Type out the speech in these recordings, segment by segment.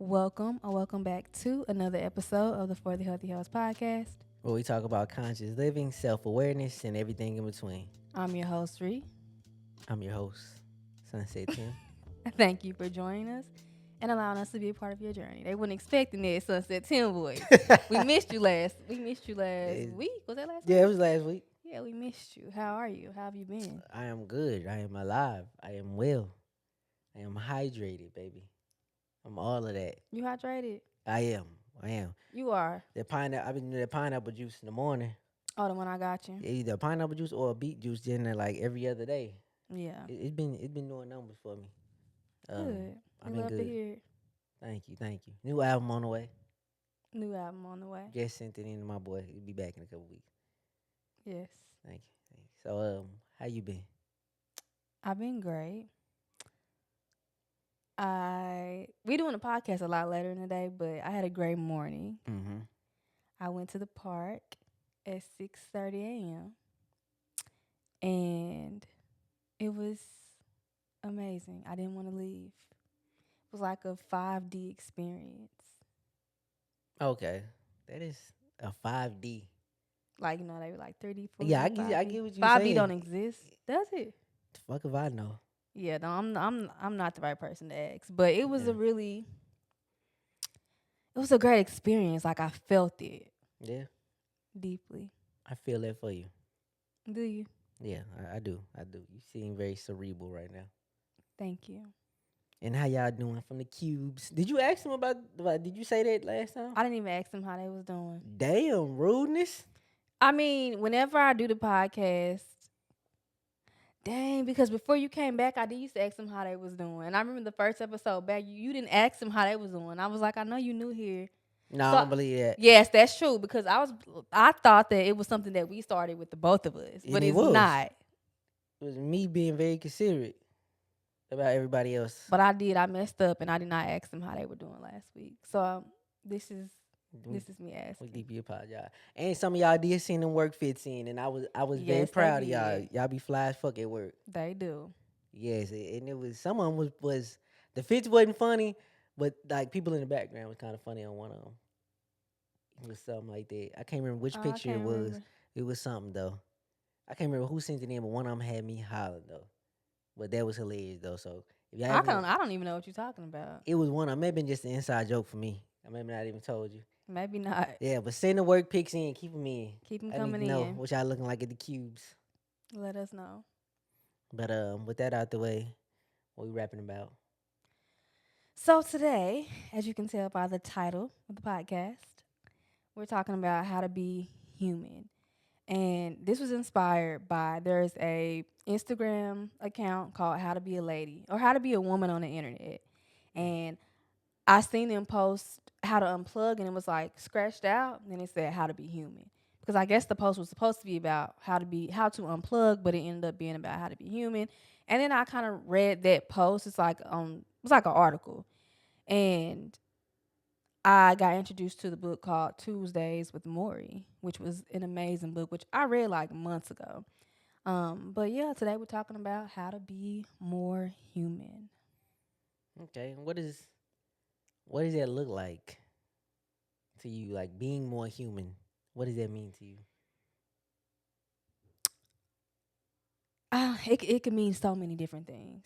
Welcome back to another episode of the For the Healthy Health podcast. Where we talk about conscious living, self awareness, and everything in between. I'm your host, Ree. I'm your host, Sunset Tim. Thank you for joining us and allowing us to be a part of your journey. They weren't expecting that Sunset Tim voice. We missed you last. Week. Was that last week? Yeah, it was last week. Yeah, we missed you. How are you? How have you been? I am good. I am alive. I am well. I am hydrated, baby. I'm all of that. You hydrated? I am. I am. You are. That pineapple. I've been doing that pineapple juice in the morning. Oh, the one I got you. Either pineapple juice or beet juice in there like every other day. Yeah. It's been doing numbers for me. Good. I've We been love to good. hear it. Thank you. New album on the way. New album on the way. Just sent it in to my boy. He'll be back in a couple weeks. Yes. Thank you. Thank you. So how you been? I've been great. We doing a podcast a lot later in the day, but I had a great morning. Mm-hmm. I went to the park at 6:30 a.m. and it was amazing. I didn't want to leave. It was like a 5D experience. Okay, that is a 5D. Like, they were like 3D, 4D, Yeah, I 5D. get what you 5D saying. don't exist, does it? The fuck if I know. Yeah, no, I'm not the right person to ask. But it was Yeah. it was a great experience. Like, I felt it Yeah, deeply. I feel that for you. Do you? Yeah, I do. I do. You seem very cerebral right now. Thank you. And how y'all doing from the cubes? Did you ask them about? Did you say that last time? I didn't even ask them how they was doing. Damn rudeness. I mean, whenever I do the podcast, because before you came back, I did used to ask them how they was doing. And I remember the first episode back, you didn't ask them how they was doing. I was like, I know you new here. No, So- I don't believe that. Yes, that's true, because I thought that it was something that we started with the both of us, but And it it's was. not. It was me being very considerate about everybody else. But I messed up, and I did not ask them how they were doing last week. So this is me We asking. deeply apologize. And some of y'all did send them work fits in, and I was very Yes, they proud of y'all. did. Y'all be fly as fuck at work. They do. Yes, and it was some of them was the fits wasn't funny, but like people in the background was kind of funny on one of them. It was something like that. I can't remember which I picture it can't was. remember. It was something though. I can't remember who sent it in, but one of them had me hollering though. But that was hilarious though. So if y'all haven't, I don't even know what you're talking about. it was one of them. Maybe just an inside joke for me. I maybe not even told you. Maybe not. Yeah, but send the work pics in, keep them in. Keep them I need coming to know in. what y'all looking like at the cubes. Let us know. But with that out the way, what we rapping about? So today, as you can tell by the title of the podcast, we're talking about how to be human. And this was inspired by there's a Instagram account called How to Be a Lady or How to Be a Woman on the Internet. And I seen them post how to unplug, and it was like scratched out, and it said how to be human. Because I guess the post was supposed to be about how to unplug, but it ended up being about how to be human. And then I kind of read that post. It's like an article, and I got introduced to the book called Tuesdays with Morrie, which was an amazing book, which I read like months ago. But yeah, today we're talking about how to be more human. Okay, what does that look like to you? Like being more human. What does that mean to you? It could mean so many different things.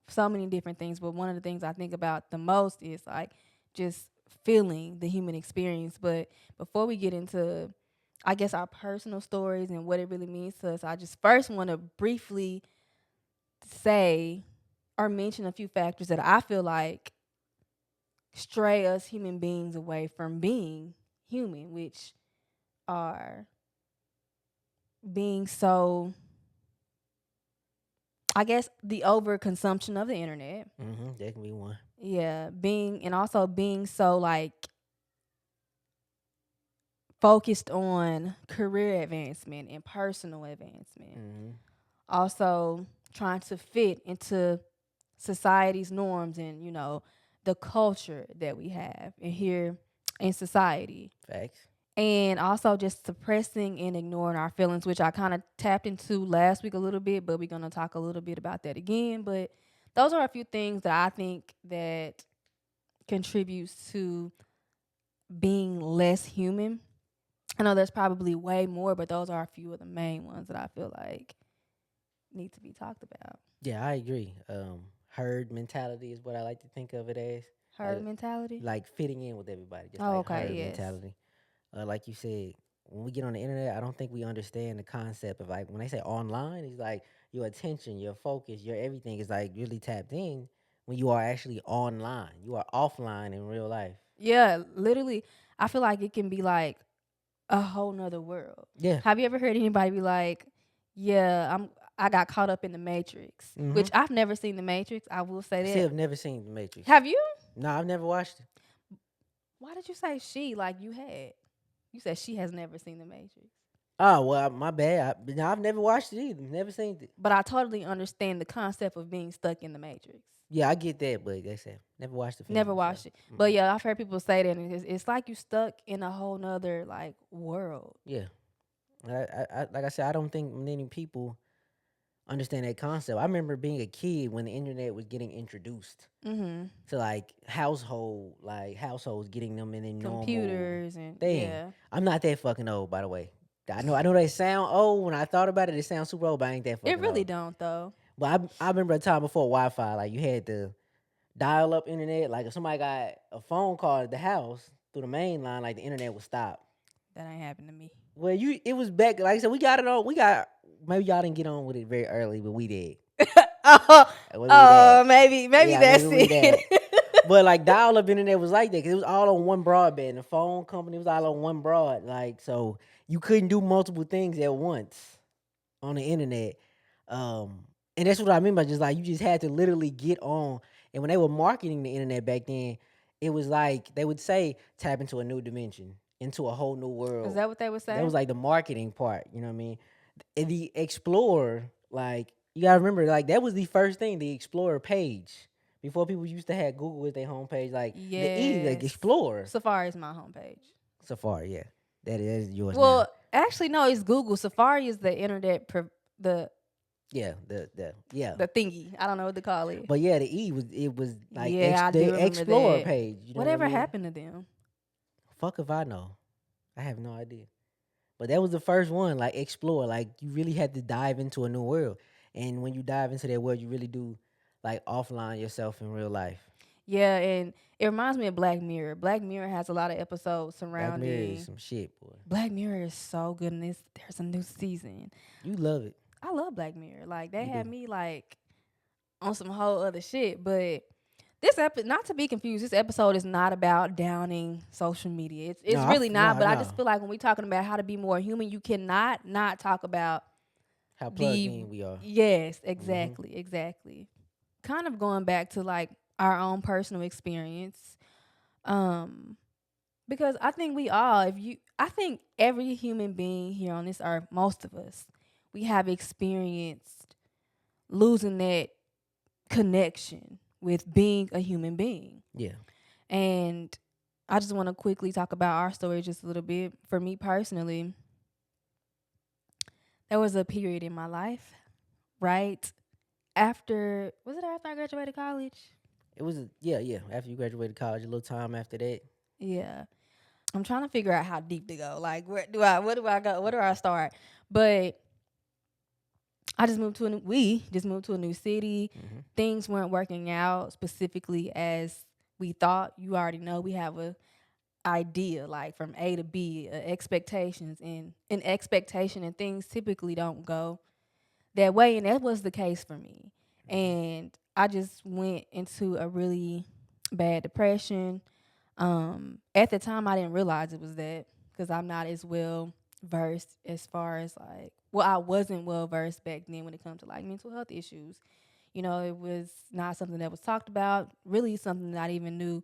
So many different things. But one of the things I think about the most is like just feeling the human experience. But before we get into, I guess, our personal stories and what it really means to us, I just first want to briefly say or mention a few factors that I feel like stray us human beings away from being human, which are being so, I guess, the overconsumption of the internet. Mm-hmm. That can be one. Yeah, also being so like focused on career advancement and personal advancement. Mm-hmm. Also trying to fit into society's norms and, the culture that we have in here in society. Facts. And also just suppressing and ignoring our feelings, which I kind of tapped into last week a little bit, but we're going to talk a little bit about that again. But those are a few things that I think that contributes to being less human. I know there's probably way more, but those are a few of the main ones that I feel like need to be talked about. Yeah, I agree. Herd mentality is what I like to think of it as. Herd Like, mentality. like fitting in with everybody, just Oh, like okay, herd yes. mentality. Like you said, when we get on the internet, I don't think we understand the concept of like when they say online, it's like your attention, your focus, your everything is like really tapped in when you are actually online. You are offline in real life. Yeah, literally, I feel like it can be like a whole nother world. Yeah. Have you ever heard anybody be like, "Yeah, I got caught up in the Matrix," Mm-hmm. which I've never seen the Matrix. I will say I still that. have never seen The Matrix. Have you? No, I've never watched it. Why did you say she like you had? You said she has never seen the Matrix. Oh well, my bad. No, I've never watched it either. Never seen it. But I totally understand the concept of being stuck in the Matrix. Yeah, I get that, but they said never watched the film. Never So watched it. But mm-mm. yeah, I've heard people say that, and it's like you stuck in a whole nother like world. Yeah, like I said, I don't think many people understand that concept. I remember being a kid when the internet was getting introduced Mm-hmm. to like households getting them in a normal Computers and thing. yeah. I'm not that fucking old, by the way. I know they sound old. When I thought about it, it sounds super old, but I ain't that It fucking really old. don't though. But I remember a time before Wi-Fi, like you had the dial up internet. Like if somebody got a phone call at the house through the main line, like the internet would stop. That ain't happened to me. Well, it was back. Like I said, we got it on. We got maybe y'all didn't get on with it very early, but we did. Oh, Where we oh, that? maybe Yeah, maybe that's we it. that. But like dial up internet was like that because it was all on one broadband. The phone company was all on one broad. Like so, you couldn't do multiple things at once on the internet. Um, and that's what I mean by just like you just had to literally get on. And when they were marketing the internet back then, it was like they would say tap into a new dimension, into a whole new Is world. that what they would That say? was like the marketing part. You know what I mean? And the Explorer, like you gotta remember, like that was the first thing, the Explorer page. Before people used to have Google as their homepage, like the E, like Yes. Explorer. Safari is my homepage. Safari, yeah. That is yours now. Well, actually, no, it's Google. Safari is the internet, the Yeah, the yeah. the thingy. I don't know what to call it. But yeah, the E was like Yeah, I do the remember Explorer that. page. You know what I Whatever mean? happened to them? Fuck if I know. I have no idea. But that was the first one, like explore. Like you really had to dive into a new world. And when you dive into that world, you really do like offline yourself in real life. Yeah, and it reminds me of Black Mirror. Black Mirror has a lot of episodes Black Mirror is surrounding. some shit, boy. Black Mirror is so good, and there's a new season. You love it. I love Black Mirror. Like they You had do. me like on some whole other shit. But this episode, not to be confused, this episode is not about downing social media. It's really not. No, But I no. just feel like when we're talking about how to be more human, you cannot not talk about How plugged the in we are. yes, Hmm. exactly. Kind of going back to like our own personal experience. Um, because I think we all, I think every human being here on this earth, most of us, we have experienced losing that connection with being a human being. Yeah. And I just want to quickly talk about our story just a little bit. For me personally, there was a period in my life, right? Was it after I graduated college? It was yeah. After you graduated college, a little time after that. Yeah. I'm trying to figure out how deep to go. Like where do I go? Where do I start? But we just moved to a new city. Hmm. Things weren't working out specifically as we thought. You already know we have a idea like from A to B, expectations and an expectation and things typically don't go that way, and that was the case for me. And I just went into a really bad depression. At the time, I didn't realize it was that because I'm not as well versed as far as like, well, I wasn't well versed back then when it comes to like mental health issues. You know, it was not something that was talked about, really something that I even knew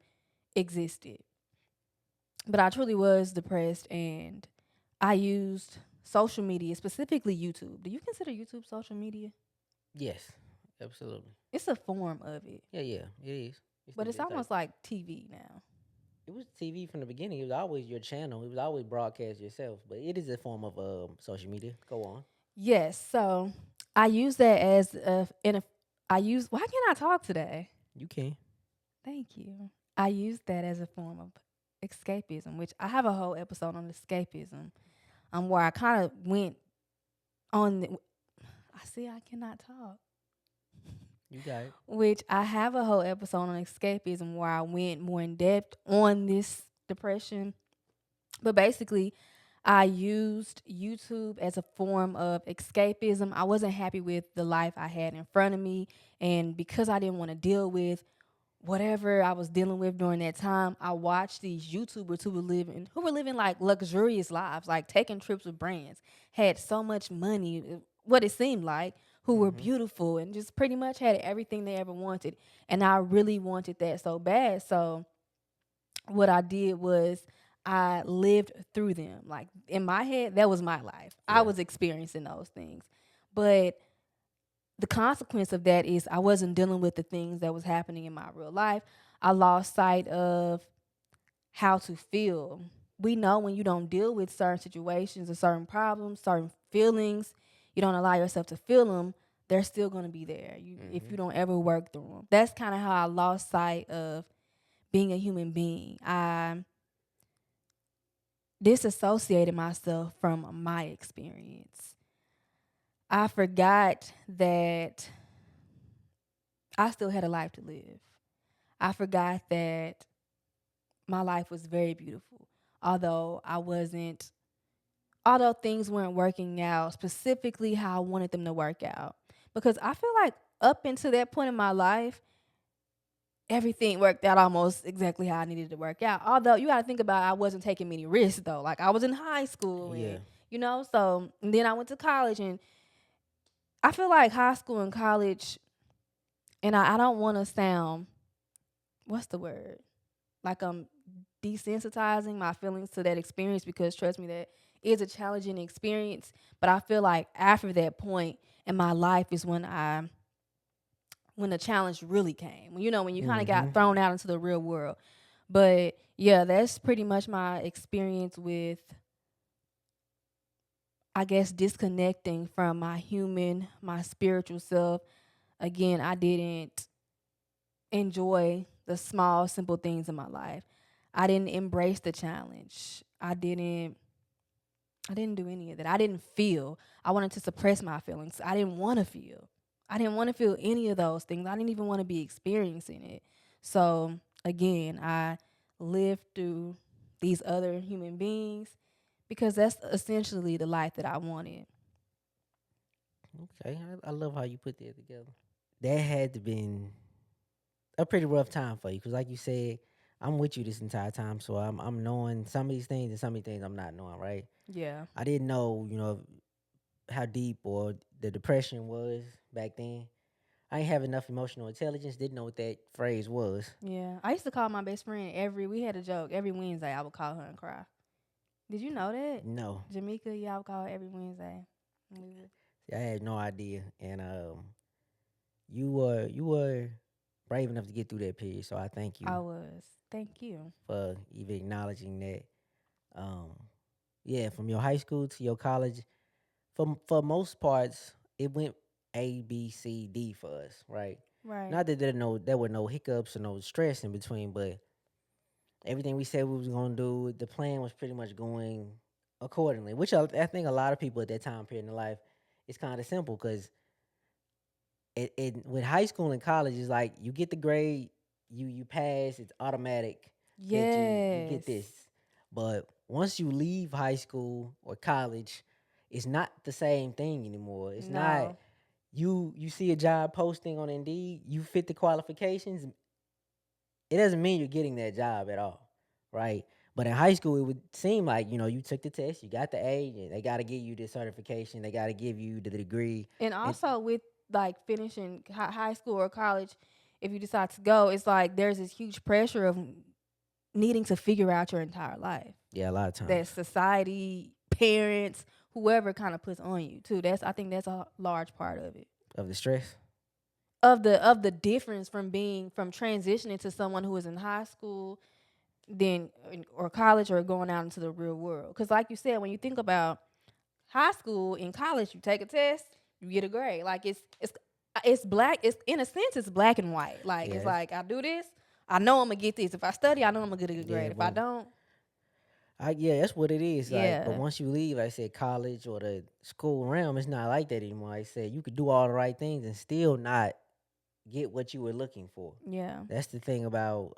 existed. But I truly was depressed, and I used social media, specifically YouTube. Do you consider YouTube social media? Yes, absolutely. It's a form of it, Yeah, it is. but it's It's like almost like TV now. it was TV from the beginning. It was always your channel. It was always broadcast yourself. But it is a form of social media. Go on. Yes, so I use that as a in a. I use. Why can't I talk today? You can. Thank you. I use that as a form of escapism, which I have a whole episode on escapism, where I kind of went on. I see I cannot talk. You got it. Which I have a whole episode on escapism where I went more in depth on this depression. But basically, I used YouTube as a form of escapism. I wasn't happy with the life I had in front of me. And because I didn't want to deal with whatever I was dealing with during that time, I watched these YouTubers who were living like luxurious lives, like taking trips with brands, had so much money, what it seemed like, who were Mm-hmm. beautiful and just pretty much had everything they ever wanted. And I really wanted that so bad. So what I did was I lived through them. Like in my head, that was my life. I Yeah. was experiencing those things. But the consequence of that is I wasn't dealing with the things that was happening in my real life. I lost sight of how to feel. We know when you don't deal with certain situations or certain problems, certain feelings, you don't allow yourself to feel them, they're still going to be there. If Mm-hmm. you don't ever work through them. That's kind of how I lost sight of being a human being. I disassociated myself from my experience. I forgot that I still had a life to live. I forgot that my life was very beautiful. Although I wasn't, although things weren't working out specifically how I wanted them to work out. Because I feel like up until that point in my life, everything worked out almost exactly how I needed to work out. Although you got to think about I wasn't taking many risks though. Like I was in high school Yeah. and so and then I went to college and I feel like high school and college and I don't want to sound what's the word? Like I'm desensitizing my feelings to that experience because trust me that is a challenging experience, but I feel like after that point in my life is when the challenge really came. When you kind of Mm-hmm. got thrown out into the real world. But yeah, that's pretty much my experience with, I guess, disconnecting from my spiritual self. Again, I didn't enjoy the small, simple things in my life. I didn't embrace the challenge. I didn't do any of that. I didn't feel. I wanted to suppress my feelings. I didn't want to feel. I didn't want to feel any of those things. I didn't even want to be experiencing it. So again, I lived through these other human beings because that's essentially the life that I wanted. Okay. I love how you put that together. That had to been a pretty rough time for you, because like you said, I'm with you this entire time, so I'm knowing some of these things and some of these things I'm not knowing. Right. Yeah. I didn't know, how deep or the depression was back then. I ain't have enough emotional intelligence. Didn't know what that phrase was. Yeah. I used to call my best friend we had a joke. Every Wednesday I would call her and cry. Did you know that? No, Jamaica, yeah, I would call her every Wednesday. And we would see, I had no idea, and you were brave enough to get through that period. So I thank you I was. Thank you. for even acknowledging that. Um, yeah, from your high school to your college, for most parts, it went A, B, C, D for us, right? Right. Not that there were no hiccups or no stress in between, but everything we said we was gonna do, the plan was pretty much going accordingly. Which I think a lot of people at that time period in their life, it's kind of simple because it with high school and college is like you get the grade, you pass, it's automatic that you get Yes. this. But once you leave high school or college, it's not the same thing anymore. It's not No. you see a job posting on Indeed, you fit the qualifications, it doesn't mean you're getting that job at all, right? But in high school, it would seem like you took the test, you got the A, and they got to give you the certification, they got to give you the degree, And and also with like finishing high school or college, if you decide to go, it's like there's this huge pressure of needing to figure out your entire life. yeah, a lot of That times society, parents, whoever kind of puts on you too. I think that's a large part of it. of the stress. Of the difference from transitioning to someone who is in high school then or college or going out into the real world. Because like you said, when you think about high school and college, you take a test, you get a grade. Like it's black. It's in a sense, it's black and white. Like it's Yes, like I do this, I know I'm gonna get this. If I study, I know I'm gonna get a good Yeah, grade. If I boom. don't, Yeah, that's what it is. Like, but yeah, once you leave, like I said, college or the school realm, it's not like that anymore. Like I said, you could do all the right things and still not get what you were looking for. yeah. That's the thing about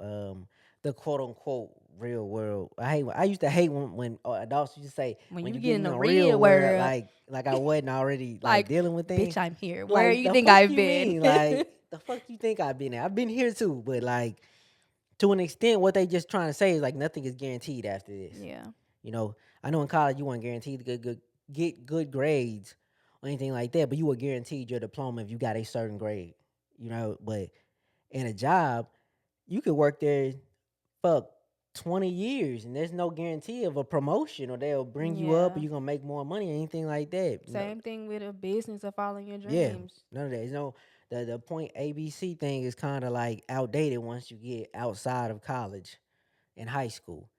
the quote unquote real world. I used to hate when adults used to say When when you you get get in in the the real real world, world, like I wasn't already like like, dealing with bitch, things. I'm here. Where Like you the think fuck I've you been? mean? Like the fuck you think I've been at? I've been here too, but like to an extent, what they just trying to say is like nothing is guaranteed after this. Yeah. You know, I know in college you weren't guaranteed to get good grades or anything like that, but you were guaranteed your diploma if you got a certain grade. You know, but in a job, you could work there for 20 years and there's no guarantee of a promotion or they'll bring you up or Yeah. you're gonna make more money or anything like that. No, Same thing with a business or following your yeah, dreams. none of that. There's no the point ABC thing is kind of like outdated once you get outside of college and high school.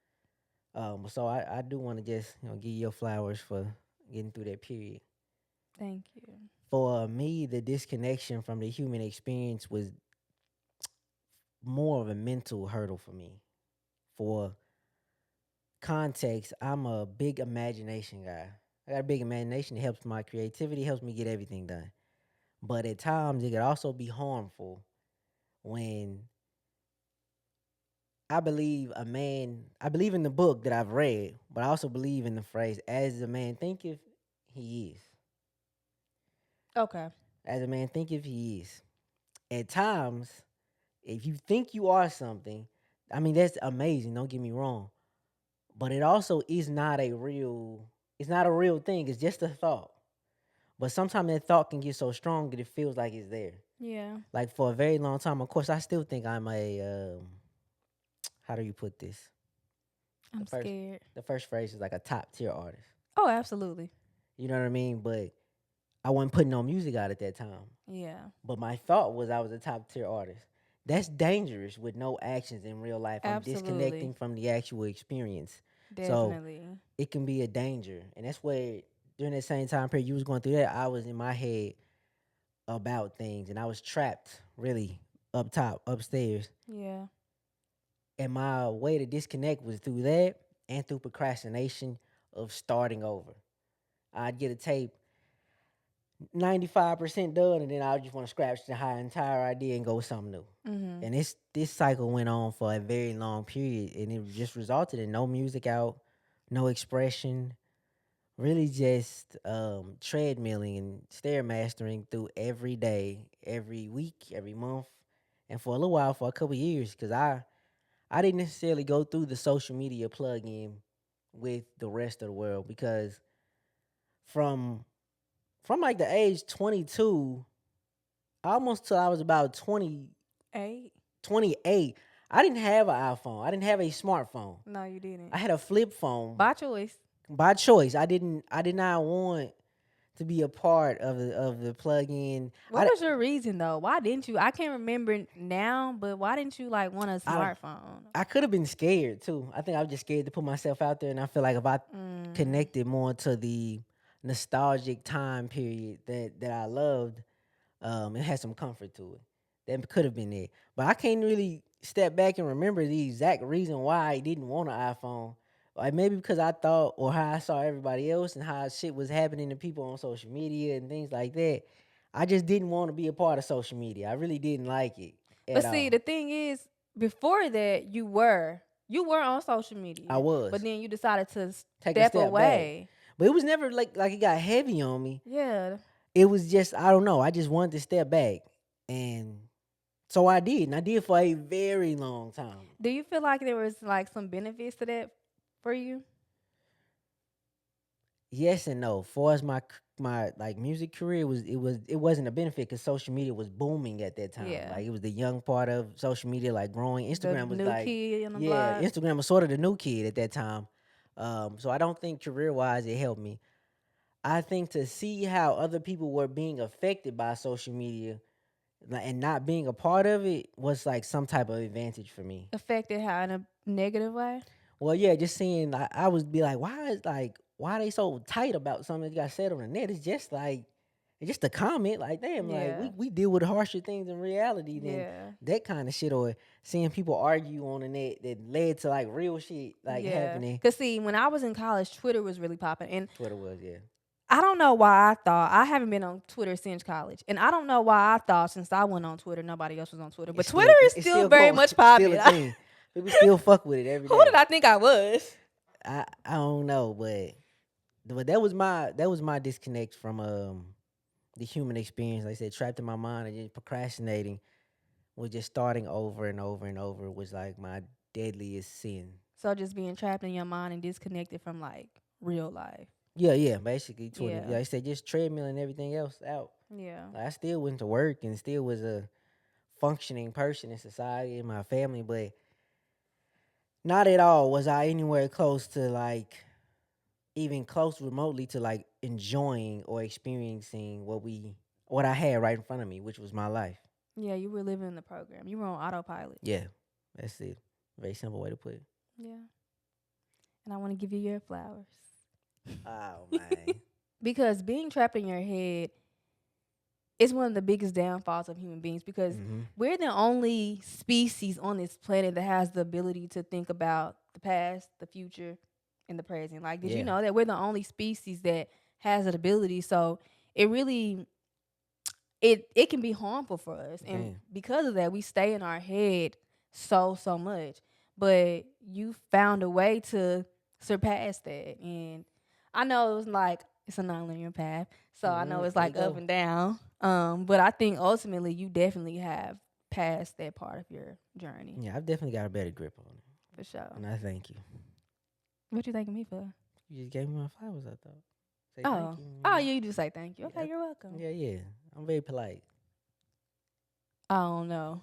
So I do want to just give you your flowers for getting through that period. Thank you. For me, the disconnection from the human experience was more of a mental hurdle for me. For context, I'm a big imagination guy. I got a big imagination. It helps my creativity, helps me get everything done. But at times, it could also be harmful when I believe in the book that I've read, but I also believe in the phrase, as a man thinketh, he is. Okay. As a man thinketh, he is. At times, if you think you are something, I mean, that's amazing, don't get me wrong. But it also is not it's not a real thing. It's just a thought. But sometimes that thought can get so strong that it feels like it's there. Yeah. Like for a very long time, of course, I still think I'm how do you put this? The I'm first, scared. the first phrase is like a top tier artist. Oh, absolutely. You know what I mean? But I wasn't putting no music out at that time. Yeah. But my thought was I was a top tier artist. That's dangerous with no actions in real life. I'm Absolutely. disconnecting from the actual experience. So Definitely. it can be a danger. And that's where during that same time period you was going through that, I was in my head about things and I was trapped really up top, upstairs. Yeah. And my way to disconnect was through that and through procrastination of starting over. I'd get a tape 95% done, and then I just want to scratch the entire idea and go with something new. Mhm. And this cycle went on for a very long period, and it just resulted in no music out, no expression, really just treadmilling and stairmastering through every day, every week, every month, and for a little while, for a couple years, because I didn't necessarily go through the social media plug-in with the rest of the world because from like the age 22 almost till I was about 8? 28, I didn't have an iPhone. I didn't have a smartphone. No, you didn't. I had a flip phone By choice. by choice. I did not want to be a part of the plug-in. What was your reason though? Why didn't you? I can't remember now, but why didn't you like want a I smartphone? I could have been scared too. I think I was just scared to put myself out there, and I feel like if I Mm. connected more to the nostalgic time period that I loved, it had some comfort to it. That could have been it. But I can't really step back and remember the exact reason why I didn't want an iPhone. Like maybe because I thought or how I saw everybody else and how shit was happening to people on social media and things like that. I just didn't want to be a part of social media. I really didn't like it But at see, all. the thing is, before that, you were on social I media, but was then you decided to take a step step back. away. But it was never like it got heavy on me. Yeah. It was just I don't know. I just wanted to step back. And so I did, and I did for a very long time. Do you feel like there was like some benefits to that for you? Yes and no. For as my like music career it wasn't a benefit because social media was booming at that time. Yeah. Like it was the young part of social media, like growing. The Instagram was new like kid on the yeah, block. Instagram was sort of the new kid at that time. So I don't think career wise it helped me. I think to see how other people were being affected by social media and not being a part of it was like some type of advantage for me. Affected how in a negative way? Well, yeah, just seeing I would be like, why are they so tight about something that got said on the net? It's just like And just a comment, like, damn, like Yeah. we deal with harsher things in reality than Yeah. that kind of shit, or seeing people argue on the net that led to like real shit like Yeah. happening. Cause see, when I was in college, Twitter was really popping, and Twitter was, yeah. I don't know why I thought I haven't been on Twitter since college, and I don't know why I thought since I went on Twitter nobody else was on Twitter. But Twitter is It's still still very going, much it's still a popping. thing. People still fuck with it every Who did day. I think I was? I don't know, but that was my disconnect from the human experience. Like I said, trapped in my mind and just procrastinating was just starting over and over and over was like my deadliest sin. So just being trapped in your mind and disconnected from like real life. Yeah, yeah, basically 20. Yeah. Like I said, just treadmill and everything else out. Yeah. Like I still went to work and still was a functioning person in society and my family, but not at all was I anywhere close to like even close remotely to like enjoying or experiencing what I had right in front of me, which was my life. Yeah, you were living the program. You were on autopilot. Yeah, that's it. Very simple way to put it. Yeah. And I want to give you your flowers. Oh man. Because being trapped in your head is one of the biggest downfalls of human beings because Hmm. we're the only species on this planet that has the ability to think about the past, the future, and the present. Like, did you Yeah. know that we're the only species that has that ability? So it really it can be harmful for us. And Damn. because of that, we stay in our head so much. But you found a way to surpass that. And I know it was like it's a non-linear path. So I know it's There you like up go. and down. But I think ultimately you definitely have passed that part of your journey. Yeah, I've definitely got a better grip on it, For sure. and I thank you. What you thanking me for? You just gave me my flowers. I thought. Say thank Oh. you. Oh, you just say thank you. Yeah, Okay, you're welcome. yeah, yeah. I'm very polite. I don't know.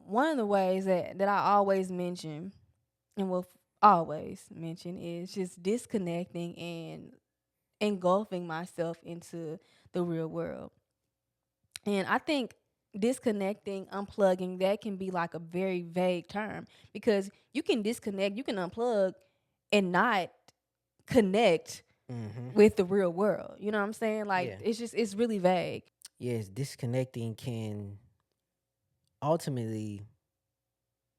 One of the ways that I always mention and will always mention is just disconnecting and engulfing myself into the real world. And I think disconnecting, unplugging, that can be like a very vague term because you can disconnect, you can unplug and not connect Hmm. with the real world. You know what I'm saying? Like Yeah. it's really vague. Yes, disconnecting can ultimately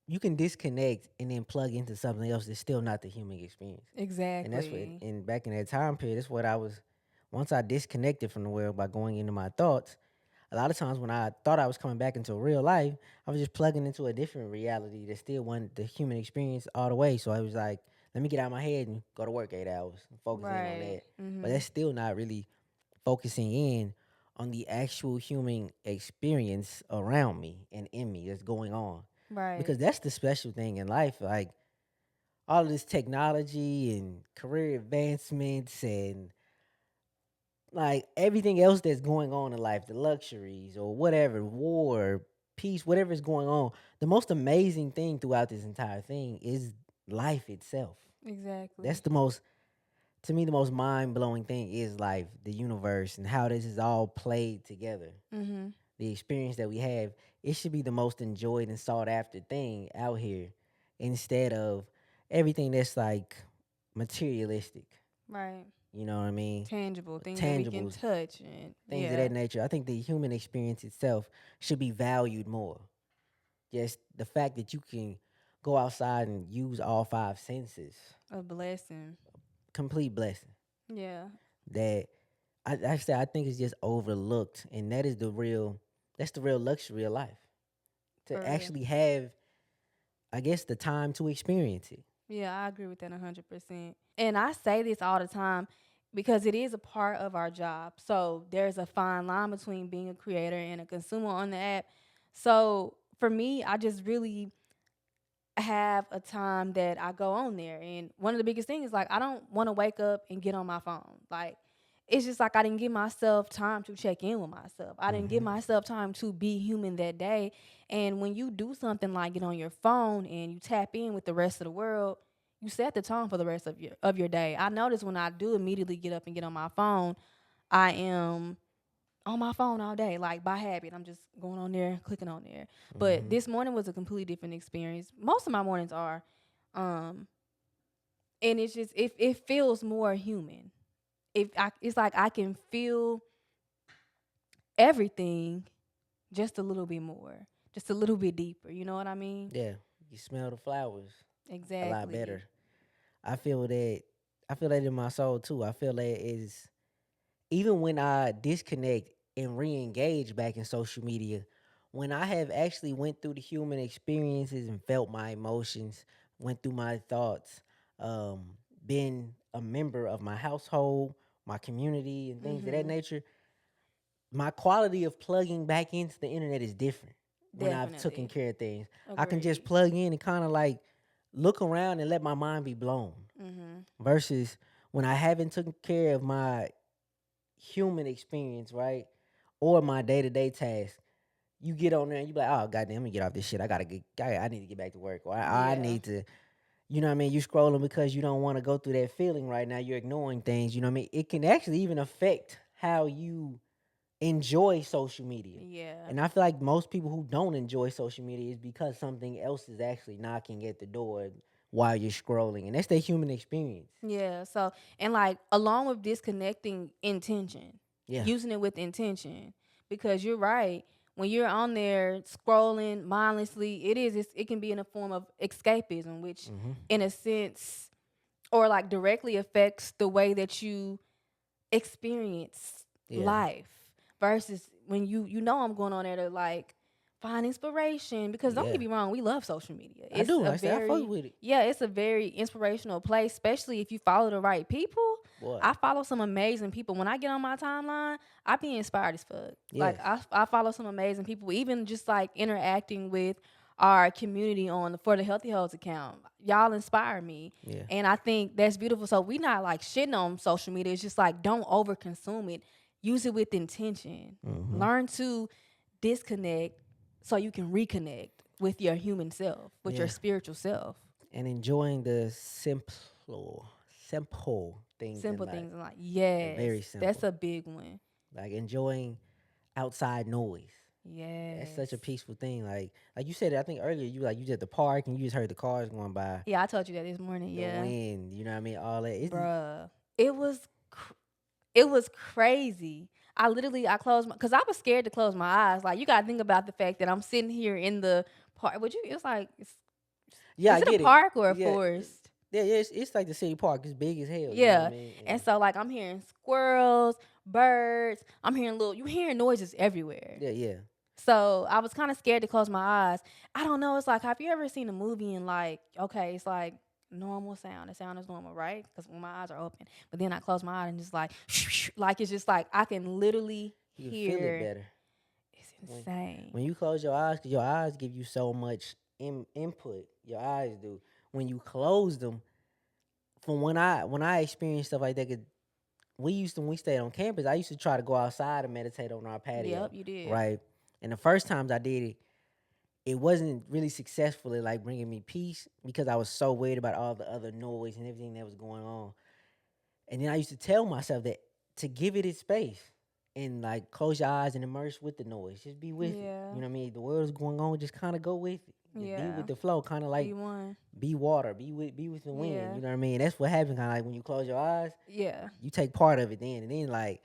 you can disconnect and then plug into something else that's still not the human experience. And that's what Exactly. and back in that time period, that's what I was once I disconnected from the world by going into my thoughts, a lot of times when I thought I was coming back into real life, I was just plugging into a different reality that still wasn't the human experience all the way. So I was like, let me get out of my head and go to work 8 hours and focus in on Right. that. But that's still not really focusing in on the actual human experience around me and in me that's going on. Right. Because that's the special thing in life. Like all of this technology and career advancements and like everything else that's going on in life, the luxuries or whatever, war, peace, whatever is going on, the most amazing thing throughout this entire thing is life itself. That's Exactly. the most, to me, the most mind blowing thing is life, the universe, and how this is all played together. Mhm. The experience that we have, it should be the most enjoyed and sought after thing out here instead of everything that's like materialistic. Right. You know what I mean? Tangible things that we can Tangibles, touch and things of yeah. that nature. I think the human experience itself should be valued more. Just the fact that you can go outside and use all five senses, A blessing. complete blessing. Yeah. That I say I think is just overlooked, and that's the real luxury of life For to real. actually have, I guess, the time to experience it. Yeah, I agree with that 100%. And I say this all the time because it is a part of our job. So there's a fine line between being a creator and a consumer on the app. So for me, I just really have a time that I go on there. And one of the biggest things is like I don't want to wake up and get on my phone. Like it's just like I didn't give myself time to check in with myself. I didn't give Hmm. myself time to be human that day. And when you do something like get on your phone and you tap in with the rest of the world, you set the tone for the rest of your day. I notice when I do immediately get up and get on my phone, I am on my phone all day, like by habit. I'm just going on there, clicking on there. But Hmm. this morning was a completely different experience. Most of my mornings are, um, and it's just it feels more human. It's like I can feel. everything just a little bit more, just a little bit deeper. You know what I mean? Yeah, you smell the flowers a lot Exactly. better. I feel that. I feel that in my soul too. I feel that is even when I disconnect and re-engage back in social media, when I have actually went through the human experiences and felt my emotions, went through my thoughts, um, been a member of my household, my community, and things of that Mhm. nature, my quality of plugging back into the internet is different when I've taken Definitely. care of things. I can just Agreed. plug in and kind of like look around and let my mind be blown Mhm. versus when I haven't taken care of my human experience, right? Or my day to day task. You get on there and you be like, oh goddamn, let me get off this shit. I need to get back to work. Or I Yeah. need to, you know what I mean? You scrolling because you don't want to go through that feeling right now. You're ignoring things, you know what I mean? It can actually even affect how you enjoy social media. Yeah. And I feel like most people who don't enjoy social media is because something else is actually knocking at the door while you're scrolling. And that's the human experience. Yeah. So, and like along with disconnecting intention, Yeah. using it with intention, because you're right. When you're on there scrolling mindlessly, it can be in a form of escapism, which Hmm. in a sense or like directly affects the way that you experience Yeah. life versus when I'm going on there to like find inspiration because don't get Yeah. me wrong, we love social media. I It's do. a Like I say I fuck very with it. yeah, it's a very inspirational place, especially if you follow the right people. Boy. I follow some amazing people. When I get on my timeline, I be inspired as fuck. Like Yes. I follow some amazing people, even just like interacting with our community on for the Healthy Hoes account. Y'all inspire me. Yeah. And I think that's beautiful. So we not like shitting on social media. It's just like don't over consume it. Use it with intention. Hmm. Learn to disconnect so you can reconnect with your human self, with your Yeah. spiritual self. And enjoying the simple things in Simple life. things and like, The yes, very that's simple. a big one. Like enjoying outside noise. That's Yes. such a peaceful thing. Like you said, I think earlier you like you was at the park and you just heard the cars going by, Yeah, I told you that this morning. the Yeah. wind. You know what I mean? All that. It's Bruh. It was it was crazy. I closed my because I was scared to close my eyes. Like you gotta think about the fact that I'm sitting here in the park. Would you it's like yeah, I is it a get it. park or a Yeah, forest? yeah, yeah. It's like the city park. It's big as hell. You know what I Yeah. mean? And And so like I'm hearing squirrels, birds, you hearing noises everywhere. yeah, yeah, So I was kind of scared to close my eyes. I don't know. It's like, have you ever seen a movie and like, okay, it's like normal sound. The sound is normal, right? Because when my eyes are open, but then I close my eyes and just like, like it's just like I can literally you can feel it hear. better It's when insane. when you close your eyes. 'Cause your eyes give you so much input. Your eyes do. When you close them, from when I experienced stuff like that, 'cause we used to when we stayed on campus. I used to try to go outside and meditate on our Yep, patio, you did. right? And the first times I did it, it wasn't really successful at like bringing me peace because I was so worried about all the other noise and everything that was going on. And then I used to tell myself that to give it its space and like close your eyes and immerse with the noise. Just be with it. Yeah, You know what I mean? The world is going on, just kind of go with it. Just be yeah. with the flow, kind of like Be one. be water, be with the wind. Yeah, You know what I mean? That's what happens kind of like when you close your eyes, yeah, you take part of it then and then like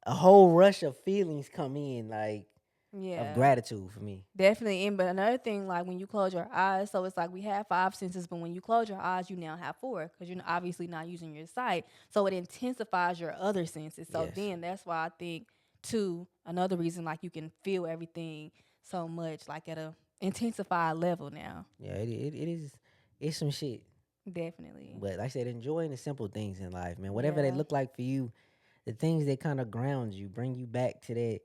a whole rush of feelings come in like of yeah. gratitude for me. Definitely. And but another thing, like when you close your eyes, so it's like we have five senses, but when you close your eyes, you now have four because you're obviously not using your sight. So it intensifies your other senses. So Yes. then that's why I think too, another reason like you can feel everything so much, like at a intensified level now. Yeah, it is it's some shit. Definitely. But like I said, enjoying the simple things in life, man. Whatever they Yeah. look like for you, the things that kind of ground you, bring you back to that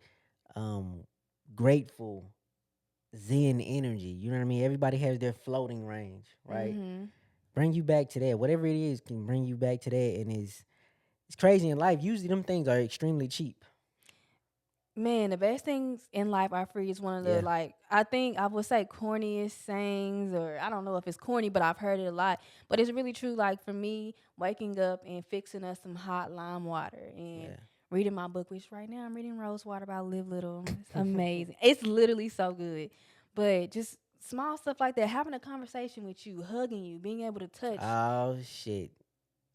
um grateful zen energy. You know what I mean? Everybody has their floating range, right? Mhm. Bring you back to that. Whatever it is can bring you back to that and it's crazy in life. Usually them things are extremely cheap. Man, the best things in life are free is one of the Yeah. like I think I would say corniest sayings or I don't know if it's corny, but I've heard it a lot. But it's really true. Like for me, waking up and fixing us some hot lime water and Yeah. reading my book, which right now I'm reading Rose Water by Live Little. It's amazing. It's literally so good. But just small stuff like that, having a conversation with you, hugging you, being able to touch. Oh shit.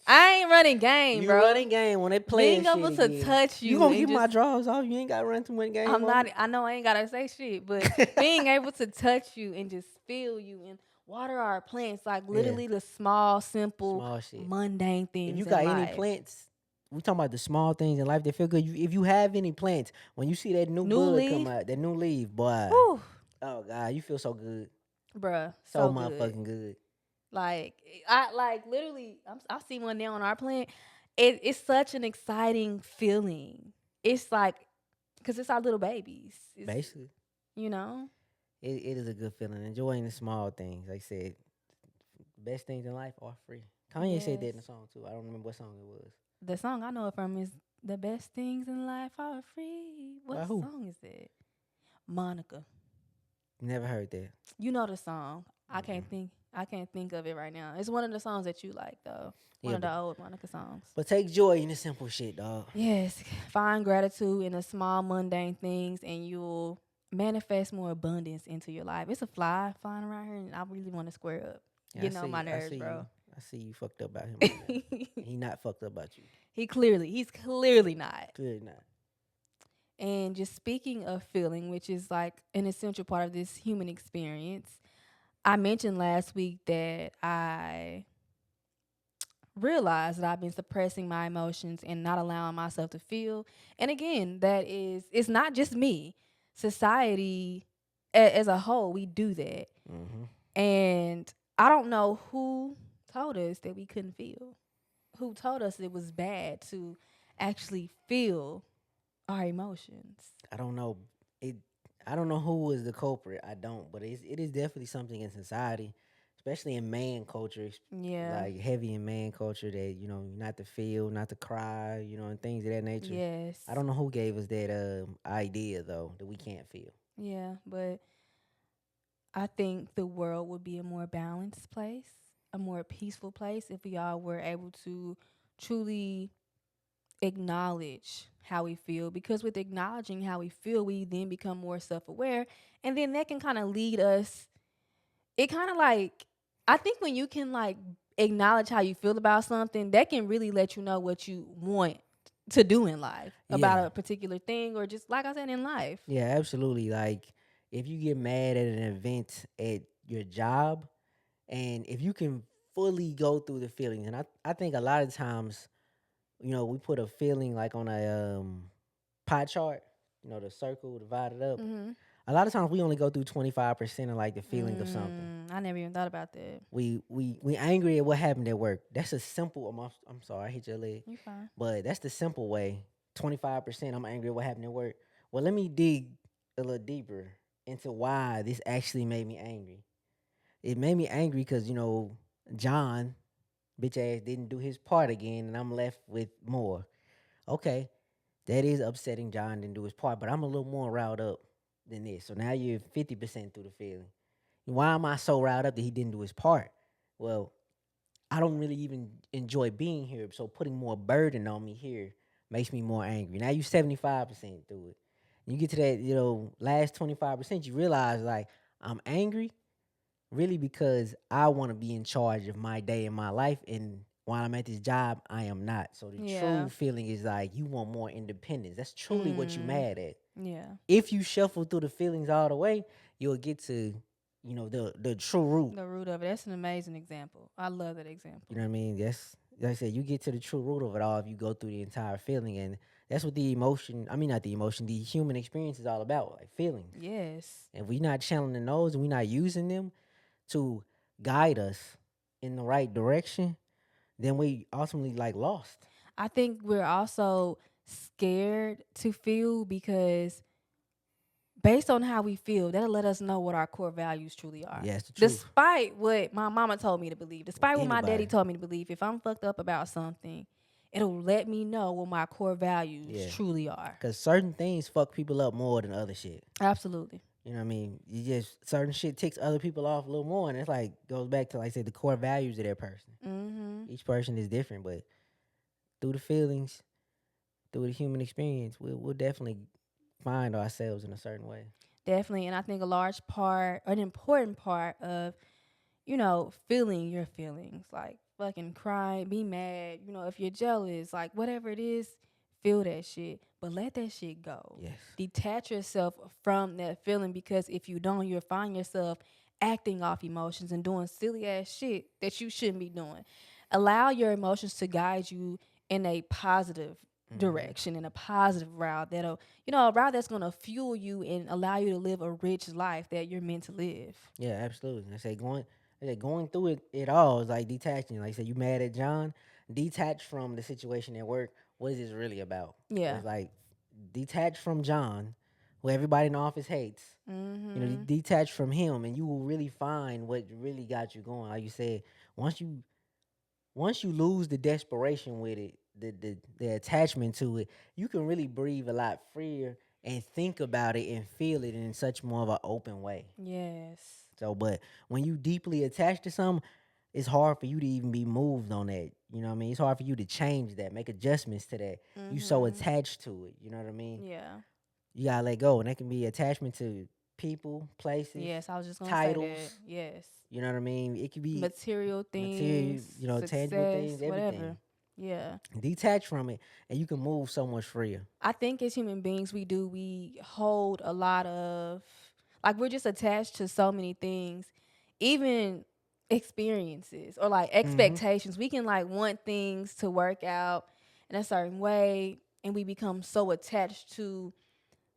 I ain't running game, You bro. running game when they playing Being shit able to again. touch You you gonna and get my just draws off. You ain't gotta run too much game I'm on not. me. I know I ain't gotta say shit, but being able to touch you and just feel you and water our plants, like Yeah, literally the small, simple, small shit. mundane If you things in got any life. plants, we talking about the small things in life that feel good. If you have any plants, when you see that new New bud come leaf, out, that new leaf, boy, whew, oh god, you feel so good, bruh, so so good. motherfucking good. Like I like literally, I see one now on our plant. It's such an exciting feeling. It's like because it's our little babies. It's Basically, you know it is a good feeling. Enjoying the small things. Like I said, best things in life are free. Kanye said that yes. in the song too. I don't remember what song it was. The song I know it from is "The Best Things in Life Are Free." What By who? song is that? Monica. Never heard that. You know the song. I Mm-mm. can't think. I can't think of it right now. It's one of the songs that you like though. One Yeah, of the old Monica songs. but take joy in the simple shit, dog. Yes, find gratitude in the small mundane things, and you'll manifest more abundance into your life. It's a fly flying around here, and I really want to square up. Yeah, Getting on my I nerves, see you. bro. I see you fucked up about him right now. He not fucked up about you. He's clearly not. Clearly not. And just speaking of feeling, which is like an essential part of this human experience, I mentioned last week that I realized that I've been suppressing my emotions and not allowing myself to feel. And again, it's not just me. Society as a whole, we do that. Mm-hmm. And I don't know who told us that we couldn't feel. Who told us it was bad to actually feel our emotions. I don't know. It. I don't know who was the culprit. I don't, but it is definitely something in society, especially in man culture, Yeah. like heavy in man culture that not to feel, not to cry, and things of that nature. Yes. I don't know who gave us that idea though that we can't feel. Yeah, but I think the world would be a more balanced place, a more peaceful place if we all were able to truly acknowledge how we feel. Because with acknowledging how we feel, we then become more self aware. And then that can kind of lead us. It kind of like, I think when you can like acknowledge how you feel about something, that can really let you know what you want to do in life Yeah, about a particular thing or just like I said in life. yeah, absolutely. Like if you get mad at an event at your job, and if you can fully go through the feelings, and I think a lot of times, we put a feeling like on a pie chart, the circle divided up. Mhm. A lot of times we only go through 25% of like the feeling of something. I never even thought about that. We angry at what happened at work. That's a simple. I'm sorry, I hit your leg, You fine. but that's the simple way. 25%. I'm angry at what happened at work. Well, let me dig a little deeper into why this actually made me angry. It made me angry because John, bitch ass, didn't do his part again, and I'm left with more. Okay, that is upsetting. John didn't do his part, but I'm a little more riled up than this. So now you're 50% through the feeling. Why am I so riled up that he didn't do his part? Well, I don't really even enjoy being here. So putting more burden on me here makes me more angry. Now you 75% through it. You get to that, last 25%, you realize like I'm angry really because I want to be in charge of my day and my life. And while I'm at this job, I am not. So the true Yeah. feeling is like you want more independence. That's truly what you Mm. mad at. Yeah. If you shuffle through the feelings all the way, you'll get to, the true root. The root of it. That's an amazing example. I love that You know example. what I mean? That's like I said, you get to the true root of it all if you go through the entire feeling. And that's what the emotion, I mean not the emotion, the human experience is all about, like feelings. Yes. And we not channeling those and we not using them to guide us in the right direction, then we ultimately like lost. I think we're also scared to feel because based on how we feel, that'll let us know what our core values truly are. Yeah, it's the truth. Despite what my mama told me to believe, With despite what my daddy anybody. told me to believe, if I'm fucked up about something, it'll let me know what my core values Yeah. truly are. Cause certain things fuck people up more than other shit. Absolutely. You know what I mean? You just certain shit ticks other people off a little more, and it's like goes back to like I said the core values of that person. Mm-hmm. Each person is different, but through the feelings, through the human experience, we'll definitely find ourselves in a certain way. Definitely. And I think a large part, an important part of, feeling your feelings, like fucking cry, be mad. You know, if you're jealous, like whatever it is, feel that shit, but let that shit go. Yes. Detach yourself from that feeling, because if you don't, you'll find yourself acting off emotions and doing silly ass shit that you shouldn't be doing. Allow your emotions to guide you in a positive Hmm. direction, in a positive route that'll, you know, a route that's gonna fuel you and allow you to live a rich life that you're meant to live. Yeah, absolutely. I say going through it all is like detaching. Like I said, you mad at John, detach from the situation at work. What is this really about? Yeah. It's like detach from John, who everybody in the office hates. You know, Mm-hmm. detach from him, and you will really find what really got you going. Like you said, once you once you lose the desperation with it, the attachment to it, you can really breathe a lot freer and think about it and feel it in such more of an open way. Yes. So, but when you deeply attached to something, it's hard for you to even be moved on that. You know what I mean? It's hard for you to change that, make adjustments to that. You so Mm-hmm. attached to it. You know what I mean? Yeah. You gotta let go, and that can be attachment to people, places, Yes, I was just gonna say titles. that. Yes. You know what I mean? It could be Material material, things, tangible success, things, everything. whatever. Yeah. Detach from it, and you can move so much freer. I think as human beings, we hold a lot of, like, we're just attached to so many things, even experiences or like Mm-hmm. expectations. We can like want things to work out in a certain way, and we become so attached to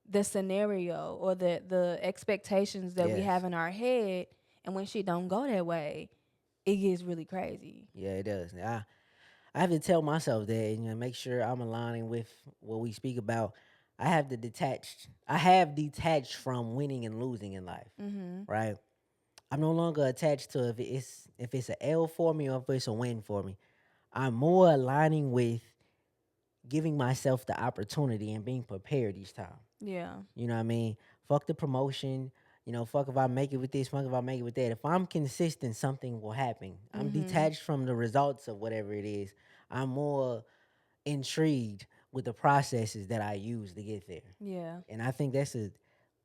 the scenario or the expectations that we Yes. have in our head, and when shit don't go that way, it gets really crazy. Yeah, it does. I have to tell myself that, make sure I'm aligning with what we speak about. I have detached from winning and losing in life, Mhm. right? I'm no longer attached to if it's a L for me or if it's a win for me. I'm more aligning with giving myself the opportunity and being prepared each time. Yeah. You know what I mean? Fuck the promotion. Fuck if I make it with this, fuck if I make it with that. If I'm consistent, something will happen. I'm Mhm. detached from the results of whatever it is. I'm more intrigued with the processes that I use to get there. Yeah. And I think that's a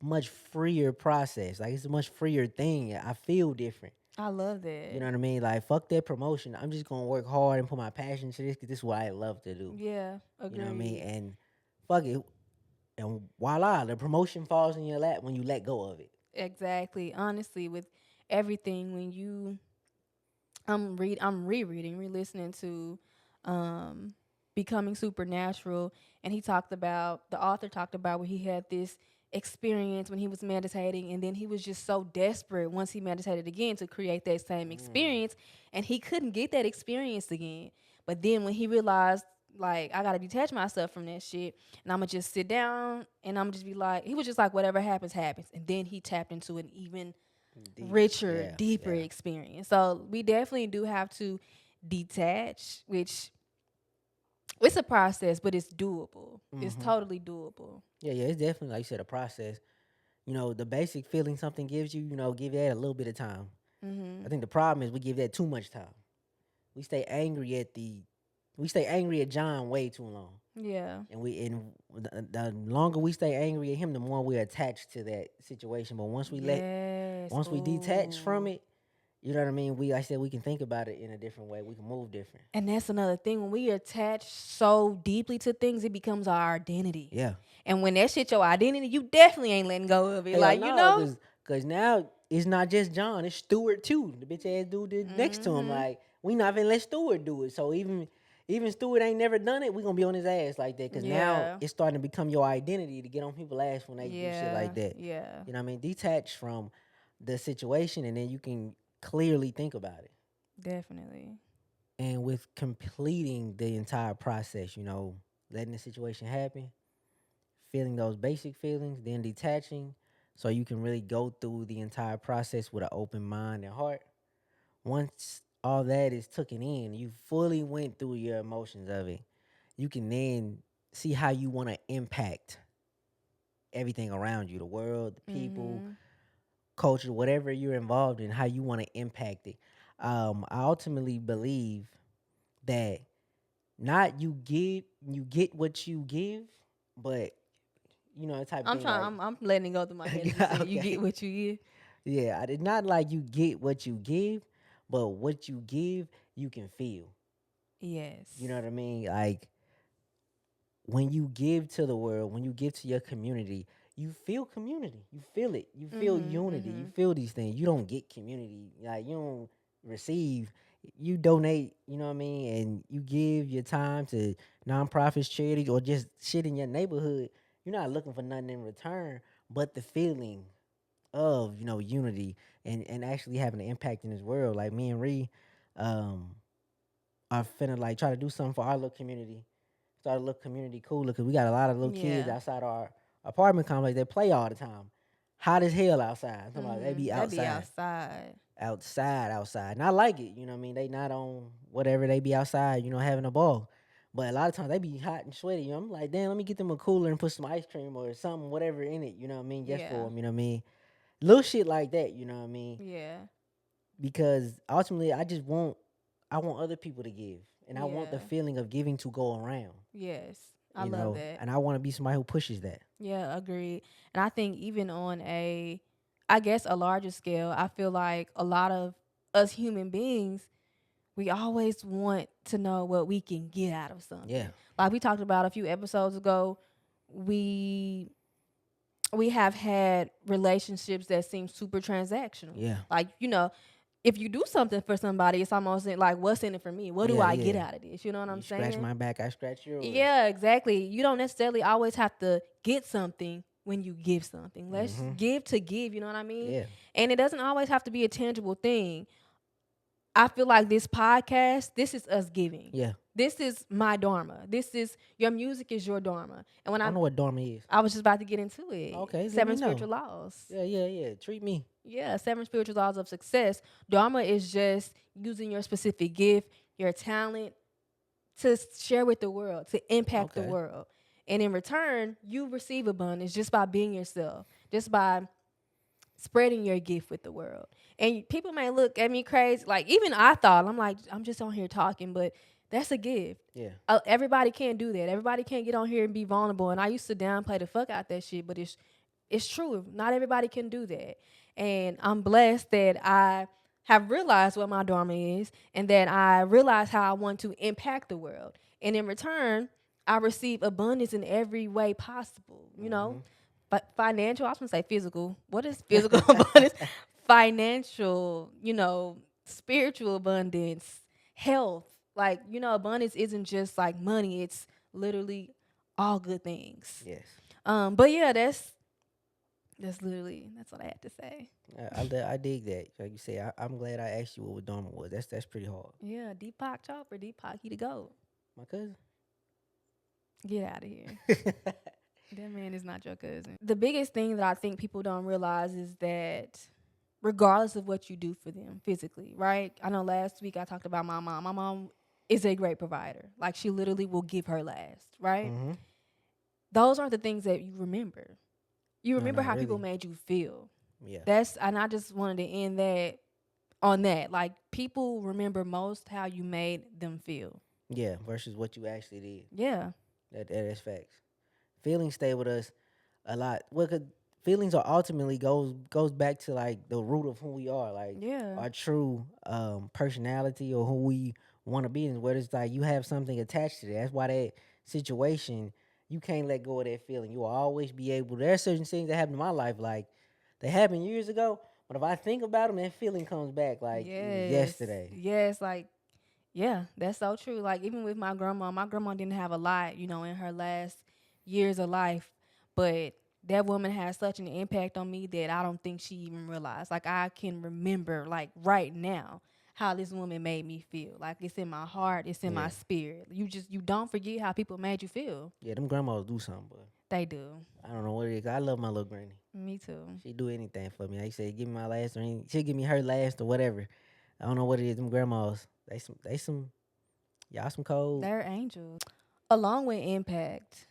much freer process. Like it's a much freer thing. I feel different. I love You that. know what I mean? Like fuck that promotion. I'm just gonna work hard and put my passion to this because this is what I love to do. Yeah. You know what I mean? Agreed. And fuck it. And voila, the promotion falls in your lap when you let go of it. Exactly. Honestly, with everything, when you, I'm rereading, re-listening to um Becoming Supernatural, and he talked about, the author talked about where he had this experience when he was meditating, and then he was just so desperate once he meditated again to create that same Mm, experience, and he couldn't get that experience again. But then when he realized, like, I gotta detach myself from that shit, and I'm gonna just sit down and I'm gonna just be like, he was just like, whatever happens happens, and then he tapped into an even deep. richer, Yeah, deeper yeah. experience. So we definitely do have to detach, which, it's a process, but it's doable. It's Hmm. totally doable. Yeah, yeah. It's definitely like you said, a process. The basic feeling something gives you, give that a little bit of time. I Mhm. think the problem is we give that too much time. We stay angry at the, we stay angry at John way too long, Yeah. and the longer we stay angry at him, the more we're attached to that situation. But Yes. once we detach from Ooh. it, you know what I mean. I said we can think about it in a different way. We can move different. And that's another thing. When we attach so deeply to things, it becomes our identity. Yeah. And when that shit your identity, you definitely ain't letting go of it. Hell Like, you no, know? cause now it's not just John, it's Stewart too. The bitch ass dude next to him. Mhm. Like we not gonna let Stewart do it. So even Stewart ain't never done it, we gonna be on his ass like that. Cause now Yeah. it's starting to become your identity to get on people's ass when they do shit Yeah. like that. Yeah. You know what I mean? Detach from the situation and then you can clearly think about it. Definitely. And with completing the entire process, letting the situation happen, feeling those basic feelings, then detaching so you can really go through the entire process with an open mind and heart. Once all that is taken in, you fully went through your emotions of it. You can then see how you want to impact everything around you, the world, the people, Mhm. culture, whatever you're involved in, how you want to impact it. I ultimately believe that not you get what you give, but the type of I'm thing trying. like I'm letting it go through my head as you say. You okay. get what you get. Yeah, it's not like you get what you give, but what you give, you can feel. You know Yes. what I mean? Like when you give to the world, when you give to your community, you feel community. You feel it. You feel Mhm. unity. You Mhm. feel these things. You don't get community. Like you don't receive. You donate, you know what I mean? And you give your time to nonprofits, charities, or just shit in your neighborhood. You're not looking for nothing in return, but the feeling of, unity and actually having an impact in this world. Like me and Ree, um, are finna like try to do something for our little community. Start a little community cooler because we got a lot of little kids Yeah. outside our apartment complex that play all the time. Hot as hell outside. I'm talking about they be That be outside, outside. outside. And I like it. You know what I mean? They not on whatever. They be outside. Having a ball. But a lot of times they be hot and sweaty. I'm like, damn, let me get them a cooler and put some ice cream or something, whatever in it. You know what I mean? Just for Yeah. them. You know what I mean? Little shit like that. You know what I mean? Yeah. Because ultimately, I want other people to give, and I want the Yeah. feeling of giving to go around. Yes. I love that. And I want to be somebody who pushes that. Yeah, agreed. And I think even on I guess a larger scale, I feel like a lot of us human beings, we always want to know what we can get out of Yeah, something. Like we talked about a few episodes ago, we we have had relationships that seem super transactional. yeah, Like, if you do something for somebody, it's almost like, what's in it for me? What do I get yeah. out of this? You know what I'm You scratch saying? my back, I scratch yours. Yeah, exactly. You don't necessarily always have to get something when you give something. Let's Mm-hmm. give to give, you know what I mean? Yeah, And it doesn't always have to be a tangible thing. I feel like this podcast, this is us giving. yeah. This is my dharma. This is your music is your dharma. And when I don't know what dorm is. I was just about to get into it. Okay, let me Seven know. spiritual laws. Yeah, yeah, yeah. Treat me. Yeah, seven spiritual laws of success. Dharma is just using your specific gift, your talent to share with the world, to impact the Okay. world. And in return, you receive abundance just by being yourself, just by spreading your gift with the world. And people may look at me crazy. Like, even I thought, I'm like, I'm just on here talking, but that's a gift. Yeah. Everybody can't do that. Everybody can't get on here and be vulnerable. And I used to downplay the fuck out that shit, but it's true. Not everybody can do that. And I'm blessed that I have realized what my dharma is and that I realize how I want to impact the world. And in return, I receive abundance in every way possible, Mm-hmm. But financial, I was gonna say physical. What is physical abundance? Financial, spiritual abundance, health. Like, abundance isn't just like money, it's literally all good things. Yes. But yeah, that's what I had to say. I dig that. Like you say, I'm glad I asked you what dorm was. That's pretty hard. Yeah, Deepak Chopra, Deepak, he the goat. My cousin. Get out of here. That man is not your cousin. The biggest thing that I think people don't realize is that regardless of what you do for them physically, right? I know last week I talked about my mom. My mom is a great provider. Like, she literally will give her last, right? Mm-hmm. Those aren't the things that you remember. You No, remember not how people really. made you feel. Yeah. And I just wanted to end that on that. Like, people remember most how you made them feel. Yeah. Versus what you actually did. Yeah. That is facts. Feelings stay with us a lot. Well, 'cause feelings are ultimately goes back to like the root of who we are, like Yeah. our true personality or who we want to be. And where it's like you have something attached to that. That's why that situation you can't let go of that feeling. You will always be able. There are certain things that happened in my life, like they happened years ago. But if I think about them, that feeling comes back like it was Yes. yesterday. Yes. Like, yeah, that's so true. Like, even with my grandma didn't have a lot, in her last years of life, but that woman had such an impact on me that I don't think she even realized. Like, I can remember, like, right now how this woman made me feel. Like, it's in my heart, it's in my Yeah, spirit. You don't forget how people made you feel. yeah. Them grandmas do something, but They do. I don't know what it is. I love my little granny. Me too. She do anything for me. Like you said, give me my last or she'll give me her last or whatever. I don't know what it is. Them grandmas, they some y'all some cold. They're angels. Along with impact,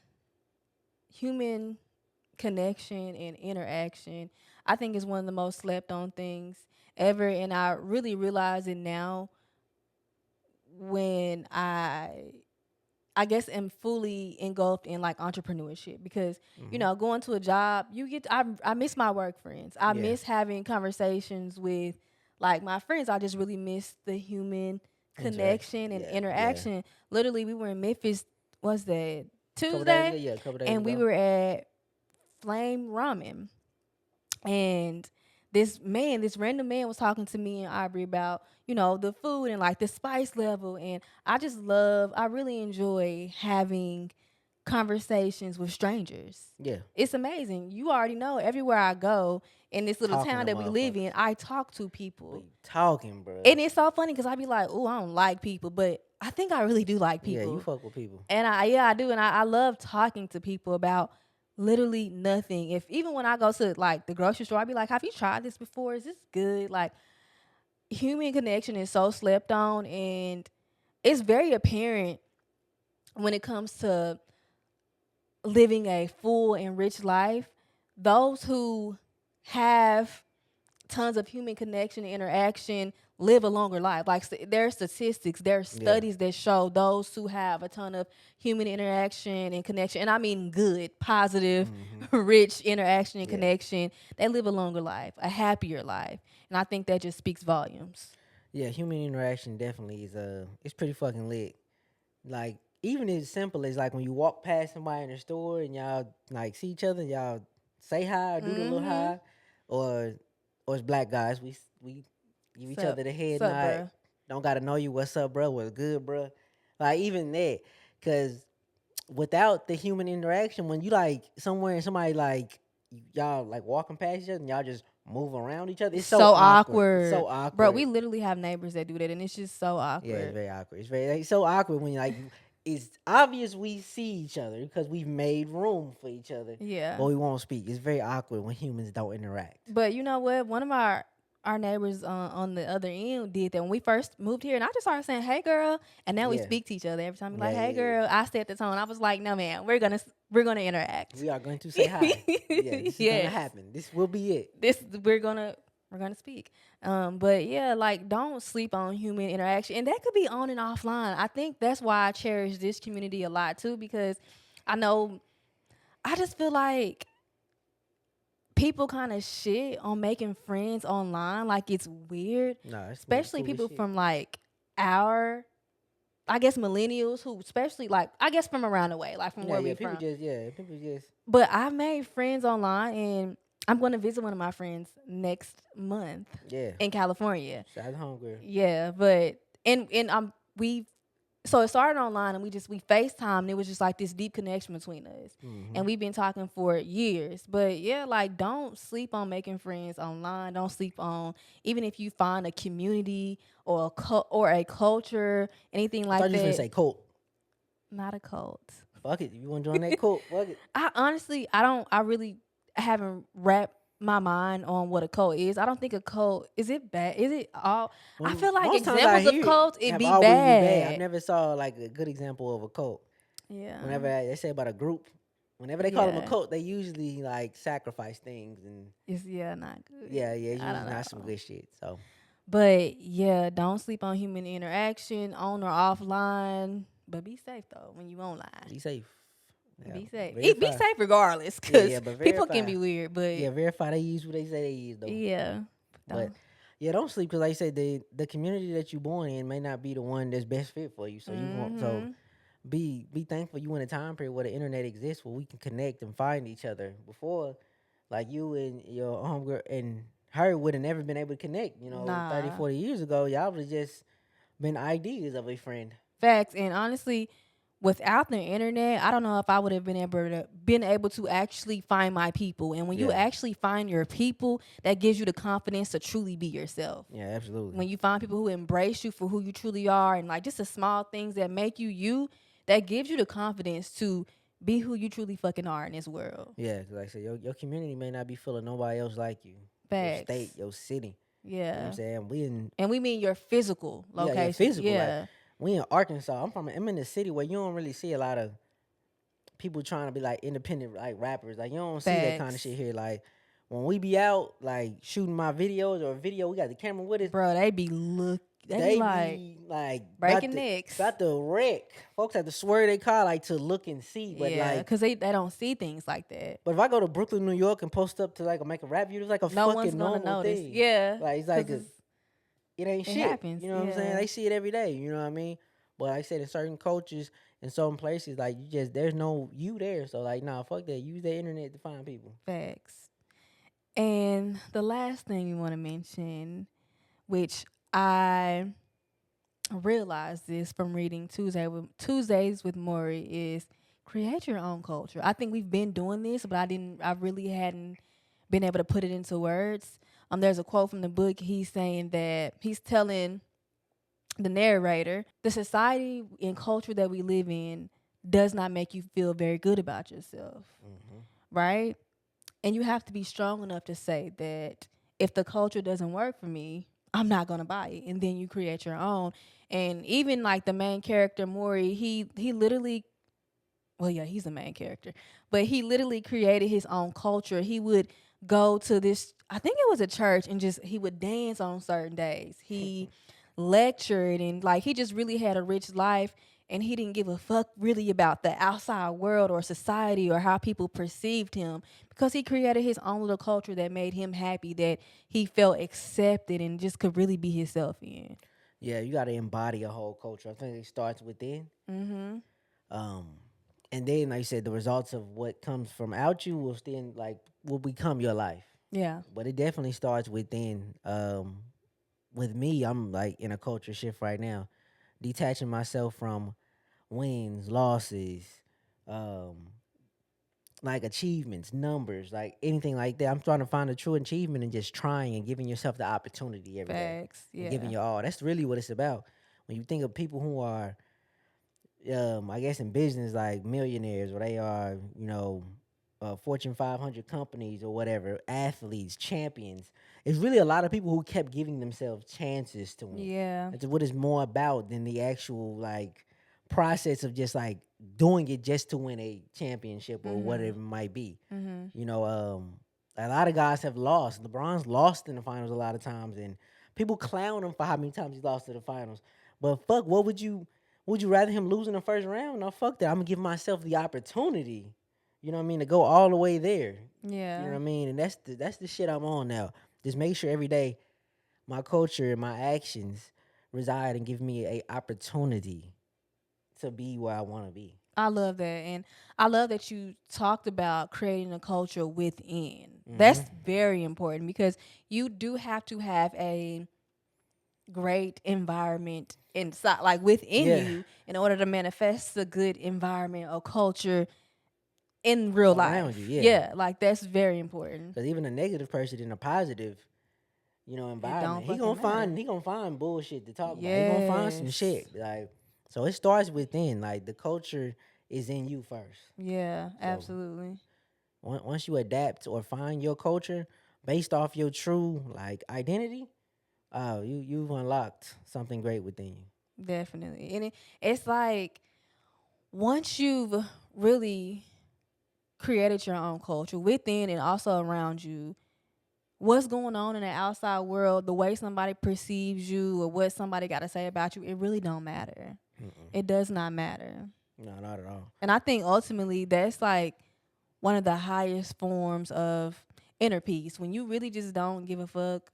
human connection and interaction, I think is one of the most slept on things ever. And I really realize it now when I guess am fully engulfed in like entrepreneurship because Hmm. going to a job, I miss my work friends. I Yeah, miss having conversations with Like my friends, I just really miss the human Interaction. connection and Yeah, yeah. interaction. Literally, we were in Memphis. Was that Couple days ago, Tuesday? yeah, a couple days And we ago. were at Flame Ramen, and this random man was talking to me and Aubrey about, the food and like the spice level. And I really enjoy having conversations with strangers. Yeah, It's amazing. You already know everywhere I go in this little talking town to that we live in, motherfuckers. I talk to We people. talking, bro. And it's so funny because I be like, oh, I don't like people, but I think I really do like Yeah, you people. fuck with people. And I do. And I love talking to people about literally nothing. If even when I go to like the grocery store, I be like, have you tried this before? Is this good? Like, human connection is so slept on, and it's very apparent when it comes to living a full and rich life. Those who have tons of human connection and interaction live a longer life. Like there are statistics, there are Yeah. studies that show those who have a ton of human interaction and connection, and I mean good, positive, Hmm. rich interaction and Yeah. connection, they live a longer life, a happier life. And I think that just speaks volumes. Yeah, human interaction definitely is it's pretty fucking lit. Like even as simple as like when you walk past somebody in the store and y'all like see each other, y'all say hi, do the little Mm-hmm. hi, or as black guys we give each Sup, other the head sup, nod. bruh. Don't gotta know you. What's up, bro? What's good, bro? Like even that, cause without the human interaction, when you like somewhere and somebody like y'all like walking past each other and y'all just move around each other, it's so So awkward. It's awkward. so Bro, we awkward. literally have neighbors that do that, and it's just so Yeah, it's awkward. very awkward. It's very like, so awkward when like it's obvious we see each other because we've made room for each other, Yeah. but we won't speak. It's very awkward when humans don't interact. But you know what? One of our neighbors on the other end did that when we first moved here, and I just started saying, "Hey, girl," and now we Yeah, speak to each other every time. We're yeah, like, "Hey, yeah, yeah. girl," I set the tone. I was like, "No, man, we're gonna interact." We are going to say hi. Yeah, this is gonna Yes, happen. This will be it. this we're gonna speak. But yeah, like don't sleep on human interaction, and that could be on and offline. I think that's why I cherish this community a lot too, because I know I just feel like people kind of shit on making friends online. Like it's weird, No, it's some especially foolish people shit. from like our, I guess millennials who, especially like I guess from around the way, like from Yeah, where yeah. we from. People just But I made friends online, and I'm going to visit one of my friends next month yeah. in California. Shout out to homegirl. Yeah, but and we so it started online, and we FaceTime, and it was just like this deep connection between us. Mm-hmm. And we've been talking for years. But yeah, like don't sleep on making friends online. Don't sleep on, even if you find a community or or a culture, anything I thought like you was gonna that. say cult. Not a cult. Fuck it. You want to join that cult? Fuck it. I honestly, I really haven't wrapped my mind on what a cult is. I don't think a cult is it bad? Is it all? I Well, feel like most times I examples of hear it cults it have be always been bad. I've bad. never saw like a good example of a cult. Yeah. Whenever they say about a group, whenever they call them a Yeah. cult, they usually like sacrifice things and It's not good. yeah, yeah, it's I don't usually not some know. good shit. So But yeah, don't sleep on human interaction, on or offline. But be safe though when you online. be safe. Yeah, Be safe. Be verify. safe regardless, Yeah, yeah, because but people can verify. be weird. But Yeah, verify. They use what they say they use though. yeah, But don't. yeah, don't sleep because like I said, the community that you born in may not be the one that's best fit for you. So you want Mm-hmm. be thankful you in a time period where the internet exists where we can connect and find each other. Before, like you and your homegirl and her would have never been able to connect. 30, Nah. 40 years ago, y'all would have just been ideas of a friend. Facts. And honestly, without the internet, I don't know if I would have been able to actually find my people. And when you Yeah, actually find your people, that gives you the confidence to truly be yourself. yeah, absolutely. When you find people who embrace you for who you truly are, and like just the small things that make you you, that gives you the confidence to be who you truly fucking are in this world. Yeah, 'cause like I said, your community may not be full of nobody else like you. Your state, Facts. your city. You know what I'm Yeah. saying? We in And we mean your physical yeah, location. physical. Like Yeah. we in Arkansas. I'm in the city where you don't really see a lot of people trying to be like independent like rappers. Like you don't see that kind of Facts. shit here. Like when we be out like shooting my videos or video, we got the camera with us. Bro, they be They like be like breaking necks. about to wreck. Folks have to swear they car like to look and see. But Yeah, like because they don't see things like that. but if I go to Brooklyn, New York and post up to like make a rap video, it's like a No one's fucking gonna normal notice. thing. Yeah, Like it's like because a, it's it ain't It shit. happens. You know what I'm saying? Yeah. They see it every day. You know what I mean? But like I said, in certain cultures, in certain places, like you just there's no you there. So like, nah, fuck that. Use the internet to find people. Facts. And the last thing we want to mention, which I realized this from reading Tuesdays with Morrie, is create your own culture. I think we've been doing this, but I really hadn't been able to put it into words. There's a quote from the book. He's saying that he's telling the narrator, the society and culture that we live in does not make you feel very good about yourself, Hmm. right? And you have to be strong enough to say that if the culture doesn't work for me, I'm not gonna buy it. And then you create your own. And even like the main character Maury, he literally, well, yeah, he's the main character, but he literally created his own culture. He would go to this, I think it was a church, and just he would dance on certain days. He lectured, and like he just really had a rich life, and he didn't give a fuck really about the outside world or society or how people perceived him, because he created his own little culture that made him happy, that he felt accepted and just could really be himself in. Yeah, you got to embody a whole culture. I think it starts within. Mhm. Um, and then, like you said, the results of what comes from out you will then like will become your life. Yeah. But it definitely starts within. With me, I'm like in a culture shift right now, detaching myself from wins, losses, um, like achievements, numbers, like anything like that. I'm trying to find a true achievement and just trying and giving yourself the opportunity every day Facts. and giving Yeah. your all. That's really what it's about. When you think of people who are I guess in business like millionaires or they are, Fortune 500 companies or whatever, athletes, champions. It's really a lot of people who kept giving themselves chances to win. Yeah. That's what it's more about than the actual like process of just like doing it just to win a championship or whatever Mhm. it might be. Mhm. You know, a lot of guys have lost. LeBron's lost in the finals a lot of times, and people clown him for how many times he lost to the finals. But fuck, what would you rather him lose in the first round? No, fuck that. I'm gonna give myself the opportunity. You know what I mean? To go all the way there. You know Yeah. what I mean? And that's the shit I'm on now. Just make sure every day my culture and my actions reside and give me a opportunity to be where I want to be. I love that. And I love that you talked about creating a culture within. Hmm. That's very important, because you do have to have a great environment inside, like within Yeah, you, in order to manifest a good environment or culture in real around you. life. Yeah, Yeah, like that's very important. because even a negative person in a positive, It don't environment, he fucking gonna matter. find he gonna find bullshit to talk about. He gonna find some Yes. shit like. So it starts within. Like the culture is in you first. Yeah, So absolutely. once you adapt or find your culture based off your true like identity, you've unlocked something great within you. Definitely. And it's like once you've really created your own culture within and also around you, what's going on in the outside world, the way somebody perceives you or what somebody got to say about you, it really don't matter. Mm-mm. It does not matter. No, not at all. And I think ultimately that's like one of the highest forms of inner peace, when you really just don't give a fuck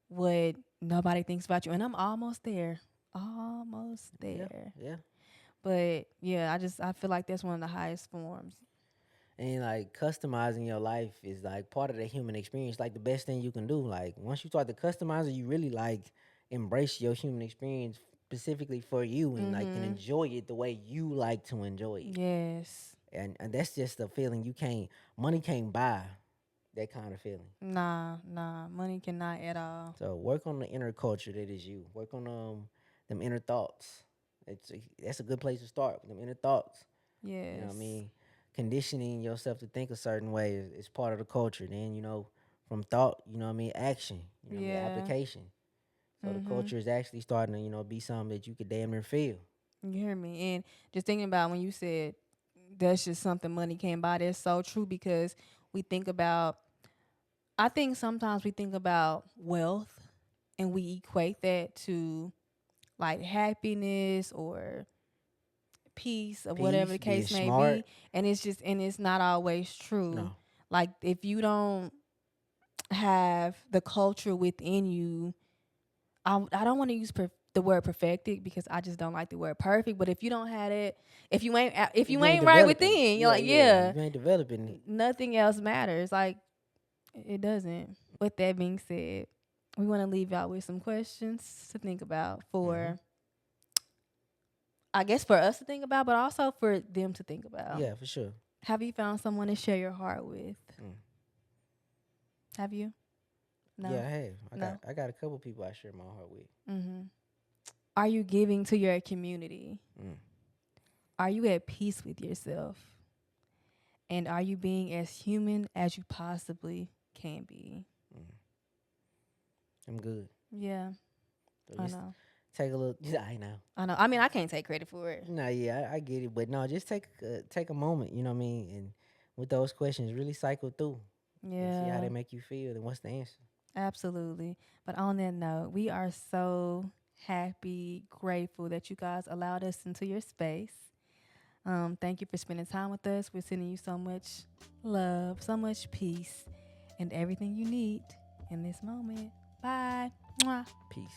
what nobody thinks about you. And I'm almost there. Almost Yeah, there. yeah. But yeah, I feel like that's one of the highest forms. And like customizing your life is like part of the human experience, like the best thing you can do. Like once you start to customize it, you really like embrace your human experience specifically for you and like can Mhm. enjoy it the way you like to enjoy it. Yes. And that's just a feeling you can't money can't buy that kind of feeling. Nah, nah. Money cannot at all. So work on the inner culture that is you. Work on them inner thoughts. That's a good place to start with them inner thoughts. You know what I Yes. mean? Conditioning yourself to think a certain way is part of the culture. Then, from thought, you know what I mean, action, you know what I mean, Yeah. application. So the Mhm. culture is actually starting to, be something that you could damn near feel. You hear me? And just thinking about when you said that's just something money can't buy, that's so true, because we think about, I think sometimes we think about wealth and we equate that to like happiness or peace or whatever Peace, the being case may smart. be. And it's not always true. No. Like if you don't have the culture within you, I don't want to use the word perfected because I just don't like the word perfect. But if you don't have it, if If you you ain't ain't right developing it, within, you're yeah, like, yeah. yeah, You ain't developing it. nothing else matters. Like it doesn't. With that being said, we want to leave y'all with some questions to think about Hmm. for, I guess, for us to think about, but also for them to think about. Yeah, for sure. Have you found someone to share your heart with? Mm. Have you? Yeah, No. I have. No. I got a couple people I share my heart with. Mm-hmm. Are you giving to your community? Mm. Are you at peace with yourself? And are you being as human as you possibly can be? Mm. I'm good. Yeah, So I just know. take a little. Yeah, I know. I know. I mean, I can't take credit for it. No, yeah, I get it, but no, just take a moment. You know what I mean, and with those questions, really cycle through and see how they Yeah, make you feel and what's the answer. absolutely. But on that note, we are so happy, grateful that you guys allowed us into your space. Thank you for spending time with us. We're sending you so much love, so much peace, and everything you need in this moment. Bye. Mwah. Peace.